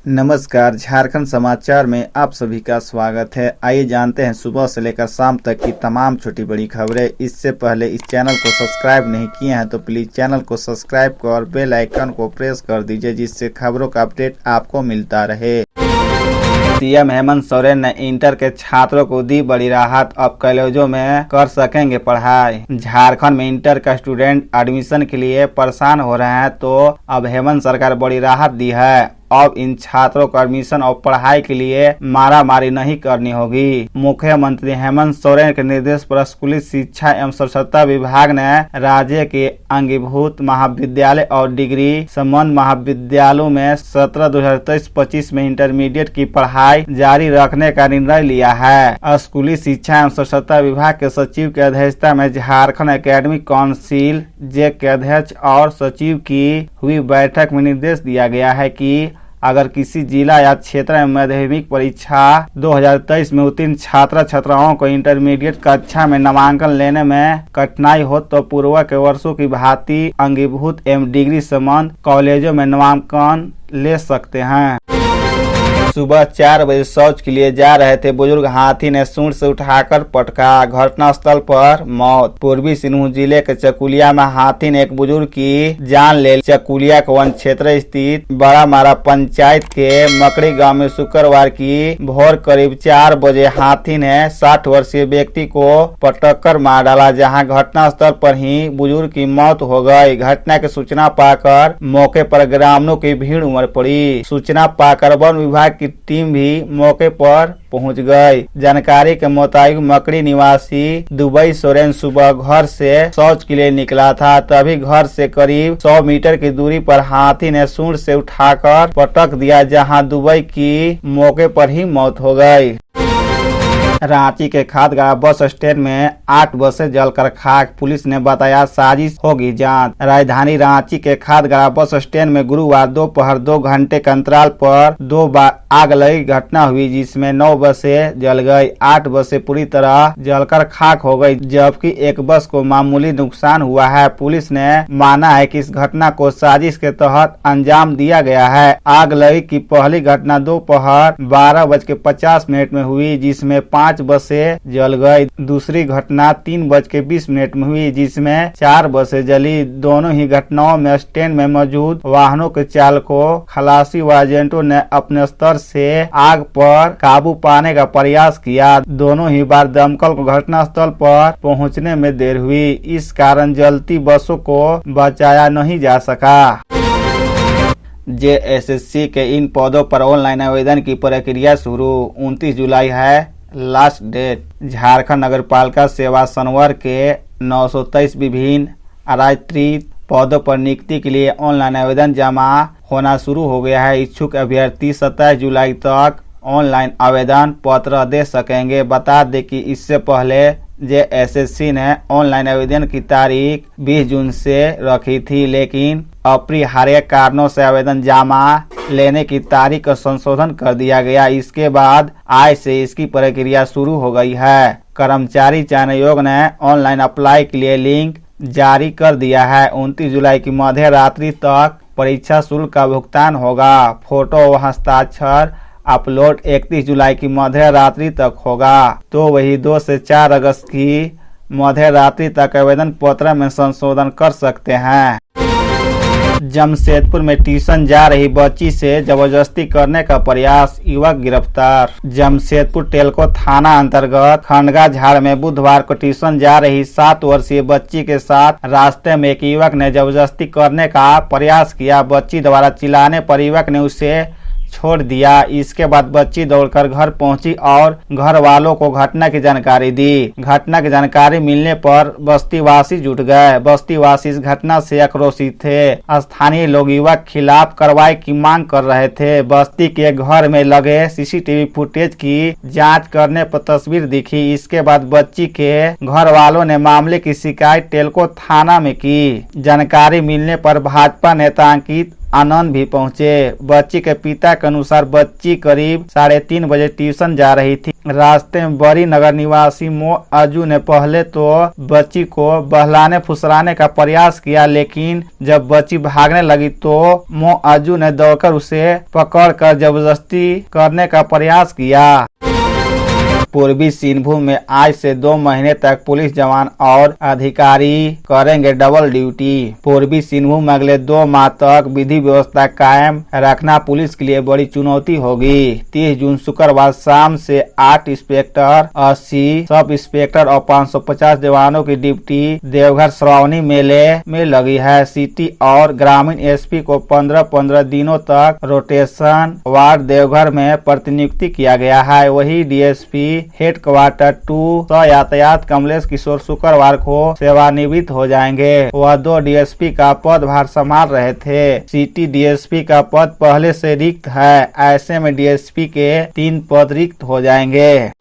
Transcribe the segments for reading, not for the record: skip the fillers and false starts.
नमस्कार, झारखंड समाचार में आप सभी का स्वागत है। आइए जानते हैं सुबह से लेकर शाम तक की तमाम छोटी बड़ी खबरें। इससे पहले इस चैनल को सब्सक्राइब नहीं किए हैं तो प्लीज चैनल को सब्सक्राइब कर बेल आइकन को प्रेस कर दीजिए, जिससे खबरों का अपडेट आपको मिलता रहे। सीएम हेमंत सोरेन ने इंटर के छात्रों को दी बड़ी राहत, अब कॉलेजों में कर सकेंगे पढ़ाई। झारखंड में इंटर का स्टूडेंट एडमिशन के लिए परेशान हो रहे हैं, तो अब हेमंत सरकार बड़ी राहत दी है। अब इन छात्रों को एडमिशन और पढ़ाई के लिए मारामारी नहीं करनी होगी। मुख्यमंत्री हेमंत सोरेन के निर्देश पर स्कूली शिक्षा एवं साक्षरता विभाग ने राज्य के अंगीभूत महाविद्यालय और डिग्री संबंध महाविद्यालयों में 17-2023-25 में इंटरमीडिएट की पढ़ाई जारी रखने का निर्णय लिया है। स्कूली शिक्षा एवं साक्षरता विभाग के सचिव की अध्यक्षता में झारखंड एकेडमिक काउंसिल जेक के अध्यक्ष और सचिव की हुई बैठक में निर्देश दिया गया है कि अगर किसी जिला या क्षेत्र में माध्यमिक परीक्षा 2023 में उत्तीर्ण छात्र छात्राओं को इंटरमीडिएट कक्षा में नामांकन लेने में कठिनाई हो तो पूर्व के वर्षों की भांति अंगीभूत एवं डिग्री संबंध कॉलेजों में नामांकन ले सकते हैं। सुबह 4 बजे शौच के लिए जा रहे थे बुजुर्ग, हाथी ने सूंड से उठाकर पटका, घटनास्थल पर मौत। पूर्वी सिंहभूम जिले के चकुलिया में हाथी ने एक बुजुर्ग की जान ले ली। चकुलिया के वन क्षेत्र स्थित बड़ा मारा पंचायत के मकड़ी गांव में शुक्रवार की भोर करीब 4 बजे हाथी ने 60 वर्षीय व्यक्ति को पटक कर मार डाला, जहां घटनास्थल पर ही बुजुर्ग की मौत हो गई। घटना की सूचना पाकर मौके पर ग्रामीणों की भीड़ उमड़ पड़ी। सूचना पाकर वन विभाग की टीम भी मौके पर पहुंच गई। जानकारी के मुताबिक मकड़ी निवासी दुबई सोरेन सुबह घर से शौच के लिए निकला था, तभी घर से करीब 100 मीटर की दूरी पर हाथी ने सूंड से उठाकर पटक दिया, जहां दुबई की मौके पर ही मौत हो गई। रांची के खादगाड़ा बस स्टैंड में 8 बसें जलकर खाक, पुलिस ने बताया साजिश होगी जांच। राजधानी रांची के खादगाड़ा बस स्टैंड में गुरुवार दोपहर 2 घंटे के अंतराल पर 2 बार आग लगी घटना हुई, जिसमें 9 बसें जल गई। 8 बसें पूरी तरह जलकर खाक हो गई, जबकि एक बस को मामूली नुकसान हुआ है। पुलिस ने माना है कि इस घटना को साजिश के तहत अंजाम दिया गया है। आग लगी की पहली घटना दोपहर 12:50 में हुई, जिसमें 5 बसें जल गई। दूसरी घटना 3:20 में हुई, जिसमें 4 बसें जली। दोनों ही घटनाओं में स्टैंड में मौजूद वाहनों के चालकों, खलासी व एजेंटों ने अपने स्तर से आग पर काबू पाने का प्रयास किया। दोनों ही बार दमकल को घटनास्थल पर पहुंचने में देर हुई, इस कारण जलती बसों को बचाया नहीं जा सका। जेएसएससी के इन पदों पर ऑनलाइन आवेदन की प्रक्रिया शुरू, 29 जुलाई है लास्ट डेट। झारखंड नगर पालिका सेवा संवर्ग के 923 विभिन्न आरक्षित पदों पर नियुक्ति के लिए ऑनलाइन आवेदन जमा होना शुरू हो गया है। इच्छुक अभ्यर्थी 27 जुलाई तक ऑनलाइन आवेदन पत्र दे सकेंगे। बता दें कि इससे पहले जेएसएससी ने ऑनलाइन आवेदन की तारीख 20 जून से रखी थी, लेकिन अपरिहार्य कारणों से आवेदन जमा लेने की तारीख का संशोधन कर दिया गया। इसके बाद आज से इसकी प्रक्रिया शुरू हो गई है। कर्मचारी चयन आयोग ने ऑनलाइन अप्लाई के लिए लिंक जारी कर दिया है। 29 जुलाई की मध्य रात्रि तक परीक्षा शुल्क का भुगतान होगा। फोटो व हस्ताक्षर अपलोड 31 जुलाई की मध्य रात्रि तक होगा, तो वही 2 से 4 अगस्त की मध्य रात्रि तक आवेदन पत्र में संशोधन कर सकते हैं। जमशेदपुर में ट्यूशन जा रही बच्ची से जबरदस्ती करने का प्रयास, युवक गिरफ्तार। जमशेदपुर टेल्को थाना अंतर्गत खंडगा झाड़ में बुधवार को ट्यूशन जा रही 7 वर्षीय बच्ची के साथ रास्ते में एक युवक ने जबरदस्ती करने का प्रयास किया। बच्ची द्वारा चिल्लाने पर युवक ने उसे छोड़ दिया। इसके बाद बच्ची दौड़कर घर पहुंची और घर वालों को घटना की जानकारी दी। घटना की जानकारी मिलने पर बस्तीवासी जुट गए। बस्तीवासी इस घटना से आक्रोशित थे। स्थानीय लोग युवक खिलाफ कार्रवाई की मांग कर रहे थे। बस्ती के घर में लगे सीसीटीवी फुटेज की जांच करने पर तस्वीर दिखी। इसके बाद बच्ची के घर वालों ने मामले की शिकायत टेल्को थाना में की। जानकारी मिलने पर भाजपा नेता अंकित आनंद भी पहुंचे। बच्ची के पिता के अनुसार बच्ची करीब 3:30 बजे ट्यूशन जा रही थी। रास्ते में बड़ी नगर निवासी मो अजू ने पहले तो बच्ची को बहलाने फुसलाने का प्रयास किया, लेकिन जब बच्ची भागने लगी तो मो अजू ने दौड़कर उसे पकड़कर जबरदस्ती करने का प्रयास किया। पूर्वी सिंहभूम में आज से 2 महीने तक पुलिस जवान और अधिकारी करेंगे डबल ड्यूटी। पूर्वी सिंहभूम में अगले 2 माह तक विधि व्यवस्था कायम रखना पुलिस के लिए बड़ी चुनौती होगी। 30 जून शुक्रवार शाम से 8 इंस्पेक्टर, 80 सब इंस्पेक्टर और 550 जवानों की ड्यूटी देवघर श्रावणी मेले में लगी है। सिटी और ग्रामीण एसपी को 15-15 दिनों तक रोटेशन वार्ड देवघर में प्रतिनियुक्ति किया गया है। वही डीएसपी हेड क्वार्टर 2 यातायात कमलेश किशोर शुक्रवार को सेवानिवृत्त हो जाएंगे। वह 2 डीएसपी का पदभार संभाल रहे थे। सिटी डीएसपी का पद पहले से रिक्त है, ऐसे में डीएसपी के 3 पद रिक्त हो जाएंगे।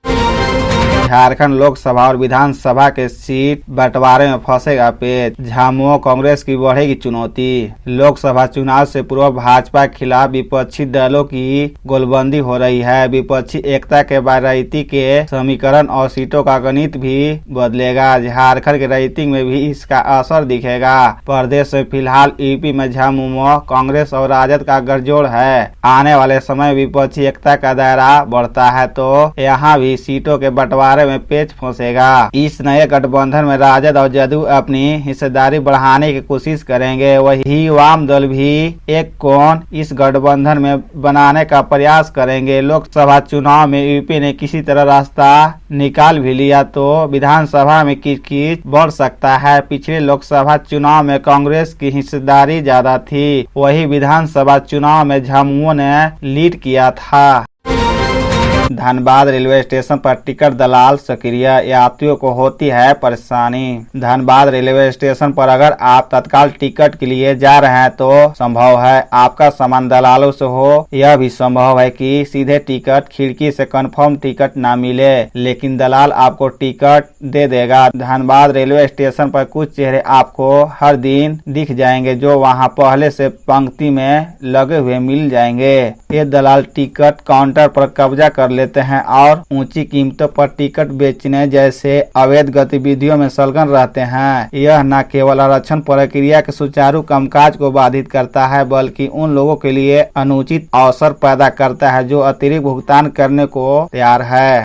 झारखंड लोकसभा और विधानसभा के सीट बंटवारे में फंसेगा पेच, झामुमो कांग्रेस की बढ़ेगी चुनौती। लोकसभा चुनाव से पूर्व भाजपा के खिलाफ विपक्षी दलों की गोलबंदी हो रही है। विपक्षी एकता के बाद राजनीति के समीकरण और सीटों का गणित भी बदलेगा। झारखंड के राजनीति में भी इसका असर दिखेगा। प्रदेश में फिलहाल यूपी में झामुमो कांग्रेस और राजद का गठजोड़ है। आने वाले समय विपक्षी एकता का दायरा बढ़ता है तो यहाँ भी सीटों के बंटवारे में पेच फंसेगा। इस नए गठबंधन में राजद और जदयू अपनी हिस्सेदारी बढ़ाने की कोशिश करेंगे। वही वाम दल भी एक कोण इस गठबंधन में बनाने का प्रयास करेंगे। लोकसभा चुनाव में यूपी ने किसी तरह रास्ता निकाल भी लिया तो विधानसभा में किचकिच बढ़ सकता है। पिछले लोकसभा चुनाव में कांग्रेस की हिस्सेदारी ज्यादा थी, वही विधानसभा चुनाव में झामुमो ने लीड किया था। धनबाद रेलवे स्टेशन पर टिकट दलाल सक्रिय, यात्रियों को होती है परेशानी। धनबाद रेलवे स्टेशन पर अगर आप तत्काल टिकट के लिए जा रहे हैं तो संभव है आपका सामान दलालों से हो। यह भी संभव है कि सीधे टिकट खिड़की से कंफर्म टिकट ना मिले, लेकिन दलाल आपको टिकट दे देगा। धनबाद रेलवे स्टेशन पर कुछ चेहरे आपको हर दिन दिख जाएंगे जो वहां पहले से पंक्ति में लगे हुए मिल जाएंगे। ये दलाल टिकट काउंटर पर कब्जा कर लेते हैं और ऊंची कीमतों पर टिकट बेचने जैसे अवैध गतिविधियों में संलग्न रहते हैं। यह न केवल आरक्षण प्रक्रिया के सुचारू कामकाज को बाधित करता है, बल्कि उन लोगों के लिए अनुचित अवसर पैदा करता है जो अतिरिक्त भुगतान करने को तैयार है।